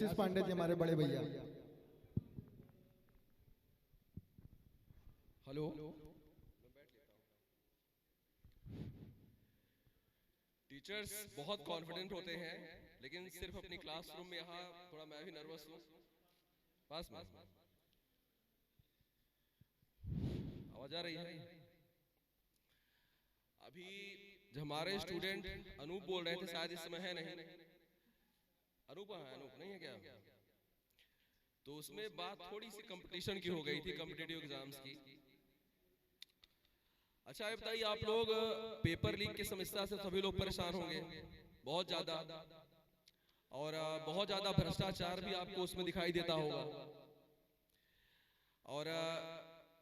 आशीष पांडे जी हमारे बड़े भैया। हेलो, टीचर्स बहुत कॉन्फिडेंट होते हैं, लेकिन सिर्फ अपनी क्लासरूम में यहाँ थोड़ा मैं भी नर्वस हूँ। पास में आवाज आ रही है? अभी जो हमारे स्टूडेंट अनूप बोल रहे थे, शायद इस समय है नहीं। अनूप है? अनूप नहीं है क्या? तो उसमें बात थोड़ी सी कंपटीशन की हो गई थी, कॉम्पिटिटिव एग्जाम्स की। अच्छा ये बताइए, आप लोग पेपर लीक की समस्या से सभी लोग परेशान होंगे बहुत ज्यादा, और बहुत ज्यादा भ्रष्टाचार भी आपको उसमें दिखाई देता होगा, और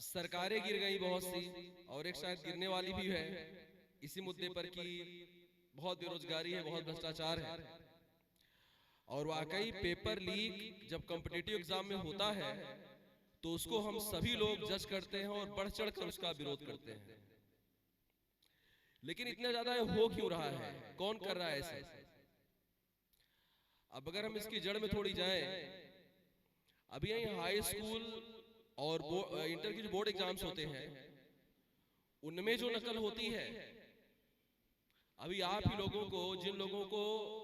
सरकारें गिर गई बहुत सी, और एक शायद गिरने वाली भी है इसी मुद्दे पर कि बहुत बेरोजगारी है, बहुत भ्रष्टाचार है। और वाकई पेपर लीक जब कॉम्पिटिटिव एग्जाम में होता है तो उसको हम सभी लोग जज करते हैं और बढ़ चढ़ कर उसका विरोध करते हैं। लेकिन इतना ज्यादा हो क्यों रहा है? कौन कर रहा है ऐसा? अब अगर हम इसकी जड़ में थोड़ी जाएं, अभी यही हाई स्कूल और इंटर की जो बोर्ड एग्जाम्स होते हैं उनमें जो नकल होती है, अभी आप ही लोगों को, जिन लोगों को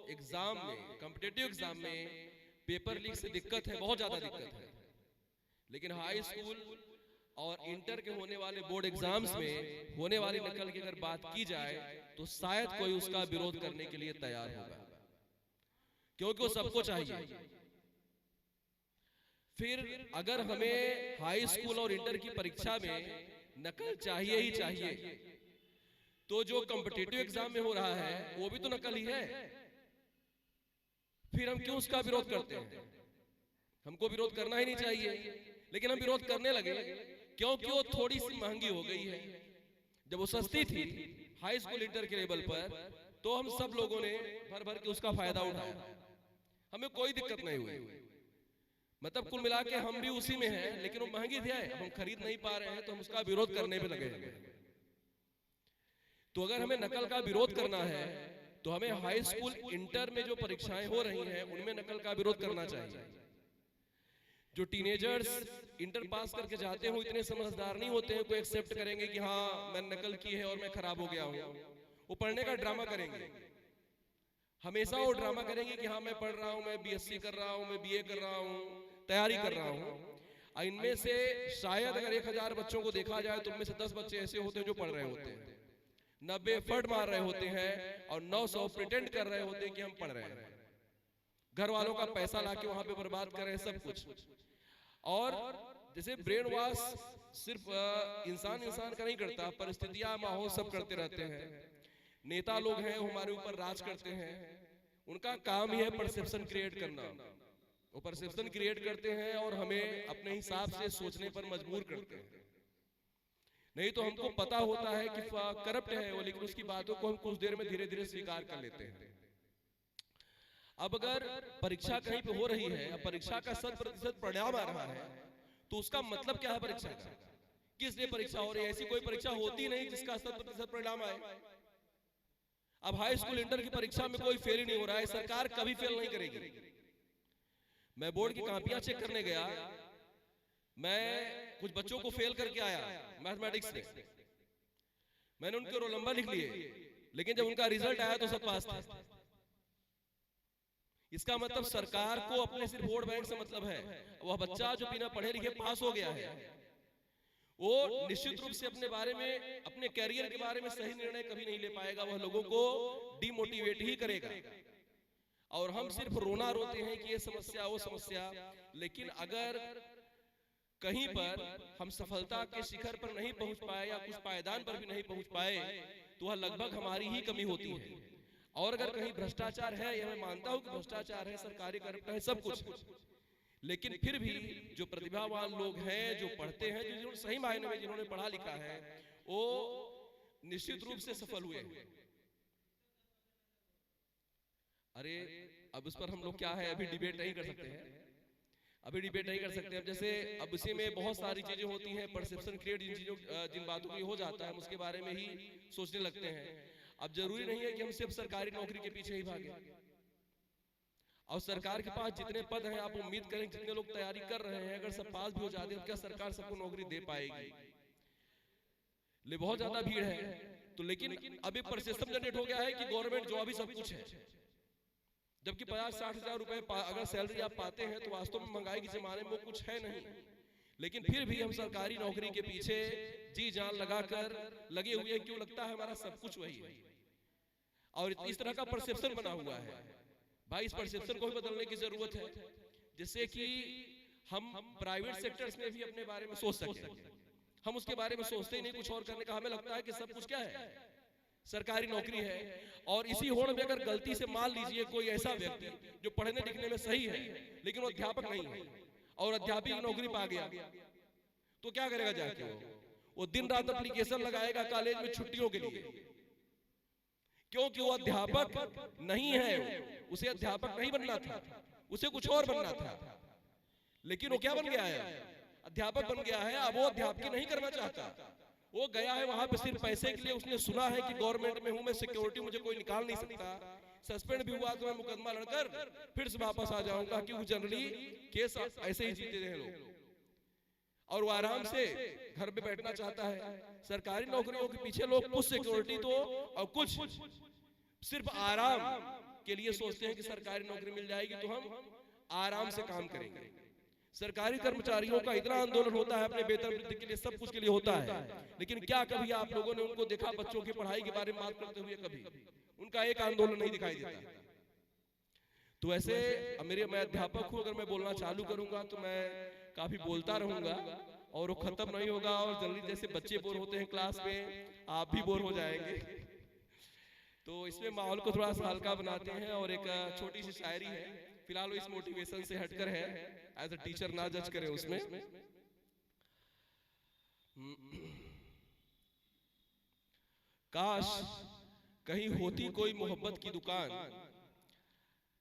एग्जाम में, कॉम्पिटिटिव एग्जाम में पेपर लीक से दिक्कत है, बहुत ज्यादा दिक्कत है, लेकिन हाई स्कूल और इंटर के होने वाले बोर्ड एग्जाम्स में होने वाली नकल की अगर बात की जाए तो शायद कोई उसका विरोध करने के लिए तैयार होगा, क्योंकि वो सबको चाहिए। फिर अगर हमें हाई स्कूल और इंटर की परीक्षा में नकल चाहिए ही चाहिए, तो जो कॉम्पिटिटिव एग्जाम में हो रहा है वो भी तो नकल ही है। फिर हम क्यों उसका विरोध करते हैं? हमको विरोध करना ही नहीं चाहिए, लेकिन हम विरोध करने लगे क्योंकि वो थोड़ी सी महंगी हो गई है। जब वो सस्ती थी हाई स्कूल इंटर के लेवल पर, तो हम सब लोगों ने भर भर के उसका फायदा उठाया, हमें कोई दिक्कत नहीं हुई। मतलब कुल मिला के हम भी उसी में हैं, लेकिन वो महंगी थी, अब हम खरीद नहीं पा रहे हैं तो हम उसका विरोध करने पे लगे हैं। तो अगर हमें नकल का विरोध करना है तो हमें हाई स्कूल इंटर में जो परीक्षाएं हो रही हैं उनमें नकल का विरोध करना चाहिए। जो टीनेजर्स इंटर पास करके जाते हो इतने समझदार नहीं होते हैं, कोई एक्सेप्ट करेंगे कि हाँ मैंने नकल की है और मैं खराब हो गया हूं। वो पढ़ने का ड्रामा करेंगे, हमेशा वो ड्रामा करेंगे कि हाँ मैं पढ़ रहा हूं, मैं बीएससी कर रहा हूं, मैं बीए कर रहा हूं, तैयारी कर रहा हूं। इनमें से शायद अगर 1000 बच्चों को देखा जाए तो उनमें से 10 बच्चे ऐसे होते हैं जो पढ़ रहे होते हैं, 90 फट मार रहे होते हैं और 900 प्रिटेंड कर रहे होते हैं कि हम पढ़ रहे हैं, घर वालों का पैसा लाके वहां पे बर्बाद कर रहे हैं सब कुछ। और जैसे ब्रेन वॉश सिर्फ इंसान का नहीं करता, परिस्थितियां, माहौल सब करते रहते हैं। नेता लोग हैं हमारे ऊपर राज करते हैं, उनका काम ही है परसेप्शन क्रिएट करना। वो परसेप्शन क्रिएट करते हैं और हमें अपने हिसाब से सोचने पर मजबूर करते हैं। नहीं तो हमको पता होता है कि करप्ट है वो, लेकिन उसकी बातों को हम कुछ देर में धीरे धीरे स्वीकार कर लेते हैं। अब अगर परीक्षा कहीं पे हो रही है, परीक्षा का 100% परिणाम आ रहा है, तो उसका मतलब क्या है परीक्षा का? किस लिए परीक्षा हो रही है? ऐसी कोई परीक्षा होती नहीं जिसका 100% परिणाम आए। अब हाई स्कूल इंटर की परीक्षा में कोई फेल ही नहीं हो रहा है, सरकार कभी फेल नहीं करेगी। मैं बोर्ड की कॉपियां चेक करने गया, मैं कुछ बच्चों को फेल करके आया मैथमेटिक्स में, मैंने उनके रोल नंबर लिख लिए, लेकिन जब उनका रिजल्ट आया तो सब पास थे। इसका मतलब सरकार को अपने सिर्फ वोट बैंक से मतलब है। वह बच्चा जो बिना पढ़े लिखे पास हो गया है, वो निश्चित रूप से अपने बारे में, अपने कैरियर के बारे में सही निर्णय कभी नहीं ले पाएगा, वह लोगों को डिमोटिवेट ही करेगा। और हम सिर्फ रोना रोते हैं कि ये समस्या वो समस्या, लेकिन अगर कहीं पर हम सफलता के शिखर पर नहीं पहुंच पाए या कुछ पायदान पर भी नहीं पहुंच पाए तो वह लगभग हमारी ही कमी होती है। और अगर कहीं भ्रष्टाचार है, यह मैं मानता हूं कि भ्रष्टाचार है, सरकारी करप्ट है, सब कुछ, लेकिन फिर भी जो प्रतिभावान लोग हैं, जो पढ़ते हैं, जिन्होंने सही मायने में जिन्होंने पढ़ा लिखा है, वो निश्चित रूप से सफल हुए। अरे अब उस पर हम लोग क्या है, अभी डिबेट नहीं कर सकते हैं, अभी डिबेट नहीं कर सकते। अब जैसे अब इसी में बहुत सारी चीजें होती हैं, परसेप्शन क्रिएट जिन बातों की हो जाता है, हम उसके बारे में ही सोचने लगते हैं। अब जरूरी नहीं है कि हम सिर्फ सरकारी नौकरी के पीछे ही भागे। और सरकार के पास जितने पद हैं, आप उम्मीद करें जितने लोग तैयारी कर रहे हैं, अगर सब पास भी हो जाते हैं, क्या सरकार सबको नौकरी दे पाएगी? ले बहुत ज्यादा भीड़ है। तो लेकिन अभी परसेप्शन जनरेट हो गया है कि गवर्नमेंट जॉब ही सब कुछ है, जबकि 50-60 हजार रुपए अगर सैलरी आप पाते हैं तो वास्तव में महंगाई के जमाने में वो कुछ है नहीं। लेकिन फिर भी हम सरकारी नौकरी के पीछे जी जान लगाकर लगे हुए हैं। क्यों लगता है हमारा सब कुछ वही है, और इस तरह का परसेप्शन बना हुआ है। भाई इस परसेप्शन को भी बदलने की जरूरत है, जिससे कि हम प्राइवेट सेक्टर्स में भी अपने बारे में सोच सकें। हम उसके बारे में सोचते ही नहीं, कुछ और करने का हमें लगता है कि सब कुछ क्या है, सरकारी नौकरी है। और इसी होड़ में अगर गलती से मान लीजिए कोई ऐसा व्यक्ति जो पढ़ने लिखने में सही है लेकिन वो अध्यापक नहीं है और अध्यापक की नौकरी पा गया, तो क्या करेगा जाके? वो दिन रात एप्लीकेशन लगाएगा कॉलेज में छुट्टियों के लिए, क्योंकि वो अध्यापक नहीं है। उसे अध्यापक नहीं बनना था, उसे कुछ और बनना था। लेकिन वो क्या बन गया है? अध्यापक बन गया है। अब वो अध्यापक नहीं करना चाहता, वो गया है वहां पे सिर्फ पैसे के लिए। उसने सुना है कि गवर्नमेंट में हूं मैं, सिक्योरिटी मुझे कोई निकाल नहीं सकता, सस्पेंड भी हुआ तो मैं मुकदमा लड़कर फिर से वापस आ जाऊंगा, क्योंकि जनरली केस ऐसे ही जीते हैं लोग, और वो आराम से घर पे बैठना चाहता है। सरकारी नौकरियों के पीछे लोग कुछ सिक्योरिटी तो और कुछ सिर्फ आराम के लिए सोचते हैं कि सरकारी नौकरी मिल जाएगी तो हम आराम से काम करेंगे। सरकारी कर्मचारियों का इतना आंदोलन होता है अपने वेतन वृद्धि के लिए, सब कुछ के लिए होता है, लेकिन क्या कभी आप लोगों ने उनको देखा बच्चों की पढ़ाई के बारे में बात करते हुए? कभी उनका एक आंदोलन नहीं दिखाई देता। तो ऐसे मैं अध्यापक हूं, अगर मैं बोलना चालू करूंगा तो मैं काफी बोलता रहूंगा और वो खत्म नहीं होगा। और जल्दी जैसे बच्चे बोर होते हैं क्लास में, आप भी बोर हो जाएंगे। तो इसमें माहौल को थोड़ा सा हल्का बनाते हैं। और एक छोटी सी शायरी है, फिलहाल वो इस मोटिवेशन से हटकर है, एज अ टीचर ना जज करें उसमें। काश कहीं होती कोई मोहब्बत की दुकान,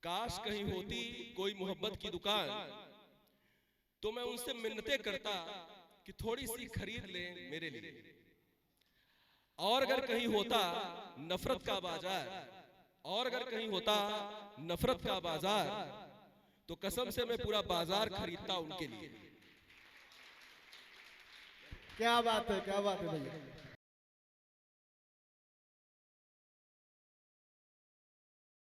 काश कहीं होती कोई मोहब्बत की दुकान, तो मैं उनसे मिन्नतें करता कि थोड़ी सी खरीद लें मेरे लिए। और अगर कहीं होता नफरत का बाजार, और अगर कहीं होता नफरत का बाजार, तो कसम से मैं पूरा बाजार खरीदता उनके लिए। क्या बात है, क्या बात है भैया।